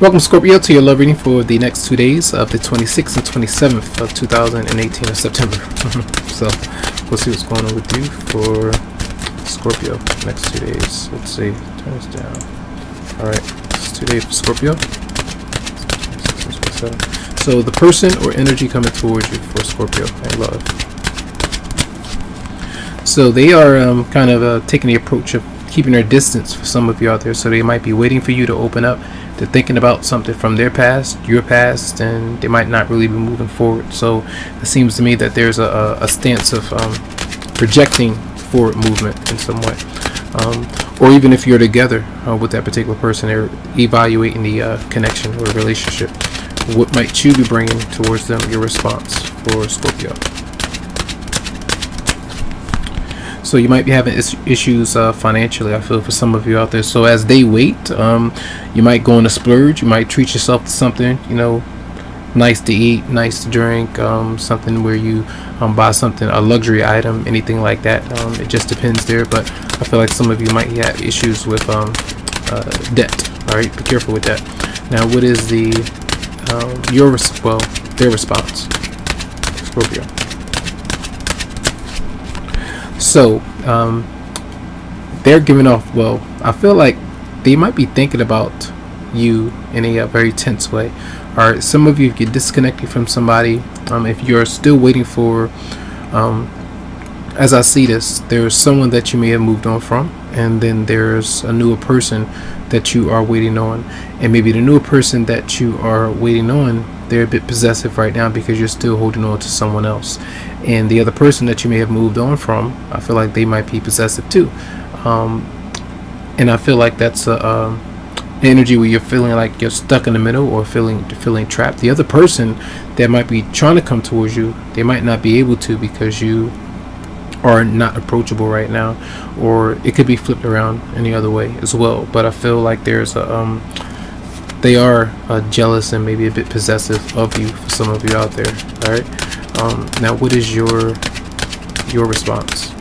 Welcome, Scorpio, to your love reading for the next 2 days of the 26th and 27th of 2018 of September. So we'll see what's going on with you for Scorpio next 2 days. Let's see. Turn this down. Alright, it's 2 days for Scorpio. So the person or energy coming towards you for Scorpio and love. So they are kind of taking the approach of keeping their distance for some of you out there. So they might be waiting for you to open up. They're thinking about something from their past, your past, and they might not really be moving forward. So it seems to me that there's a stance of projecting forward movement in some way. Or even if you're together with that particular person, they're evaluating the connection or relationship. What might you be bringing towards them, your response for Scorpio? So you might be having issues financially, I feel, for some of you out there. So as they wait, you might go on a splurge. You might treat yourself to something, you know, nice to eat, nice to drink, something where you buy something, a luxury item, anything like that. It just depends there. But I feel like some of you might have issues with debt. All right, be careful with that. Now, what is the their response, Scorpio? So they're giving off, well, I feel like they might be thinking about you in a very tense way. All right, some of you get disconnected from somebody. If you're still waiting for, as I see this, there's someone that you may have moved on from, and then there's a newer person that you are waiting on. And maybe the newer person that you are waiting on, they're a bit possessive right now because you're still holding on to someone else. And the other person that you may have moved on from, I feel like they might be possessive too. And I feel like that's a energy where you're feeling like you're stuck in the middle or feeling trapped. The other person that might be trying to come towards you, they might not be able to because you are not approachable right now, or it could be flipped around any other way as well. But I feel like there's a they are jealous and maybe a bit possessive of you for some of you out there. All right, now what is your response?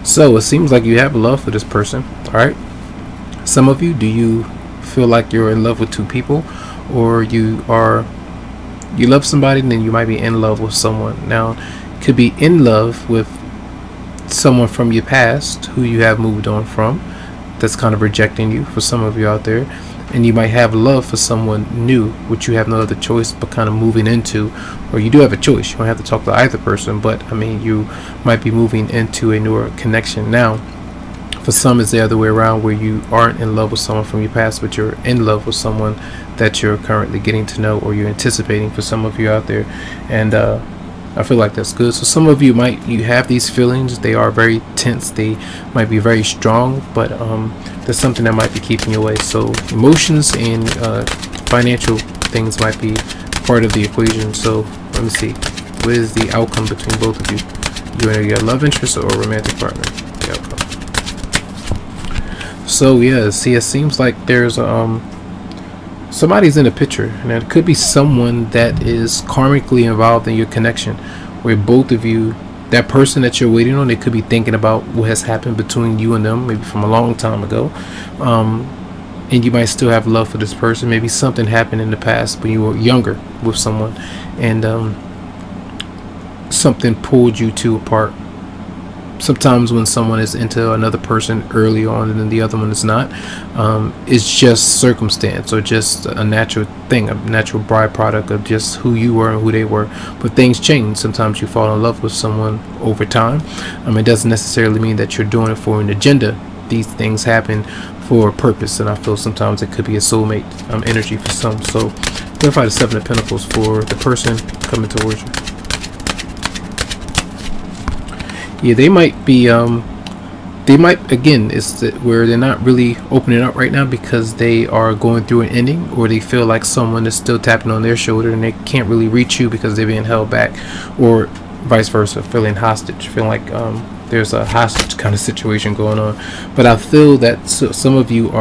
So it seems like you have love for this person. All right, some of you, do you feel like you're in love with two people, or you love somebody and then you might be in love with someone? Now, you could be in love with someone from your past who you have moved on from, that's kind of rejecting you for some of you out there. And you might have love for someone new, which you have no other choice but kind of moving into, or you do have a choice. You don't have to talk to either person, but I mean, you might be moving into a newer connection. Now, for some, it's the other way around, where you aren't in love with someone from your past, but you're in love with someone that you're currently getting to know, or you're anticipating for some of you out there. And I feel like that's good. So some of you you have these feelings. They are very tense. They might be very strong, but there's something that might be keeping you away. So emotions and financial things might be part of the equation. So let me see. What is the outcome between both of you? You're your love interest or romantic partner? The outcome. So yeah, see, it seems like there's somebody's in a picture, and it could be someone that is karmically involved in your connection, where both of you, that person that you're waiting on, they could be thinking about what has happened between you and them, maybe from a long time ago. And you might still have love for this person. Maybe something happened in the past when you were younger with someone, and something pulled you two apart. Sometimes when someone is into another person early on and then the other one is not, it's just circumstance, or just a natural thing, a natural byproduct of just who you were and who they were. But things change. Sometimes you fall in love with someone over time. It doesn't necessarily mean that you're doing it for an agenda. These things happen for a purpose, and I feel sometimes it could be a soulmate energy for some. So clarify the Seven of Pentacles for the person coming towards you. Yeah, they might be again, it's where they're not really opening up right now because they are going through an ending, or they feel like someone is still tapping on their shoulder and they can't really reach you because they're being held back, or vice versa, feeling hostage, feeling like there's a hostage kind of situation going on. But I feel that some of you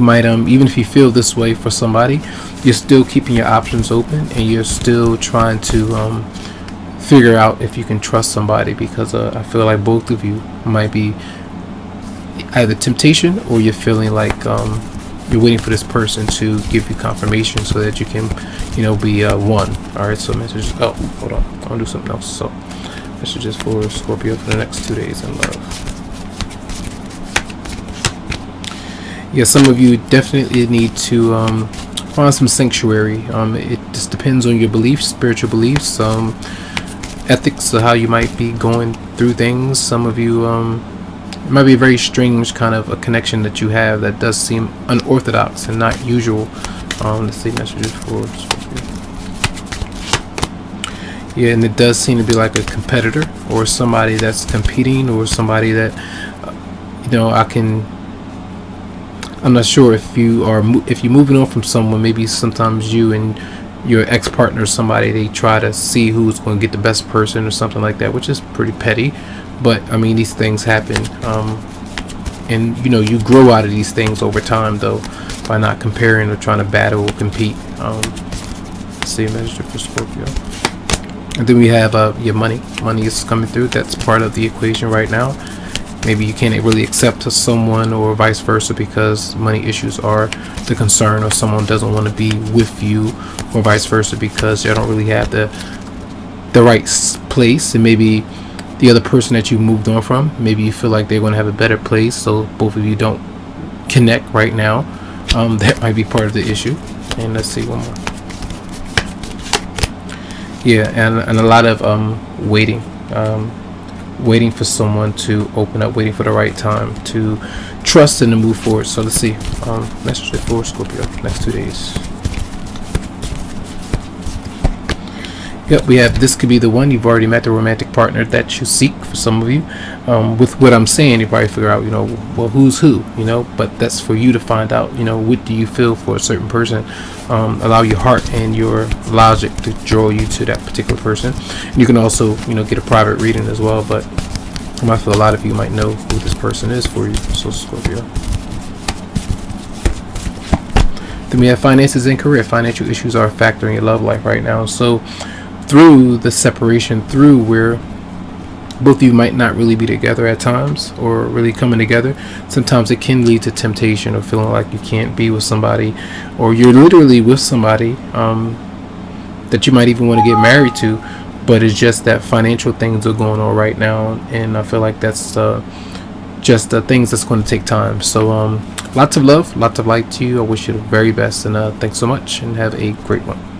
might even if you feel this way for somebody, you're still keeping your options open, and you're still trying to figure out if you can trust somebody, because I feel like both of you might be either temptation, or you're feeling like you're waiting for this person to give you confirmation so that you can, you know, be one. All right, so messages. Oh, hold on, I want to do something else. So messages for Scorpio for the next 2 days in love. Yeah, some of you definitely need to find some sanctuary. It just depends on your beliefs, spiritual beliefs, ethics of how you might be going through things. Some of you, it might be a very strange kind of a connection that you have that does seem unorthodox and not usual. Let's see messages for Scorpio. Yeah, and it does seem to be like a competitor or somebody that's competing, or somebody that, you know, I'm not sure if you're moving on from someone. Maybe sometimes you and your ex-partner or somebody, they try to see who's going to get the best person or something like that, which is pretty petty. But I mean, these things happen, and you know, you grow out of these things over time, though, by not comparing or trying to battle or compete. Let's see a message for Scorpio. And then we have your money. Money is coming through. That's part of the equation right now. Maybe you can't really accept someone, or vice versa, because money issues are the concern, or someone doesn't want to be with you, or vice versa, because they don't really have the right place. And maybe the other person that you moved on from, maybe you feel like they're going to have a better place, so both of you don't connect right now. That might be part of the issue. And let's see one more. Yeah, and a lot of waiting. Waiting for someone to open up, waiting for the right time to trust and to move forward. So let's see message for Scorpio next 2 days. Yep, we have this could be the one. You've already met the romantic partner that you seek. For some of you, with what I'm saying, you probably figure out, you know, well, who's who, you know. But that's for you to find out, you know, what do you feel for a certain person. Allow your heart and your logic to draw you to that particular person. And you can also, you know, get a private reading as well. But I feel a lot of you might know who this person is for you. So Scorpio. Then we have finances and career. Financial issues are a factor in your love life right now. So through the separation, through where both of you might not really be together at times, or really coming together, sometimes it can lead to temptation, or feeling like you can't be with somebody, or you're literally with somebody that you might even want to get married to, but it's just that financial things are going on right now, and I feel like that's just things that's going to take time. So lots of love, lots of light to you. I wish you the very best, and thanks so much, and have a great one.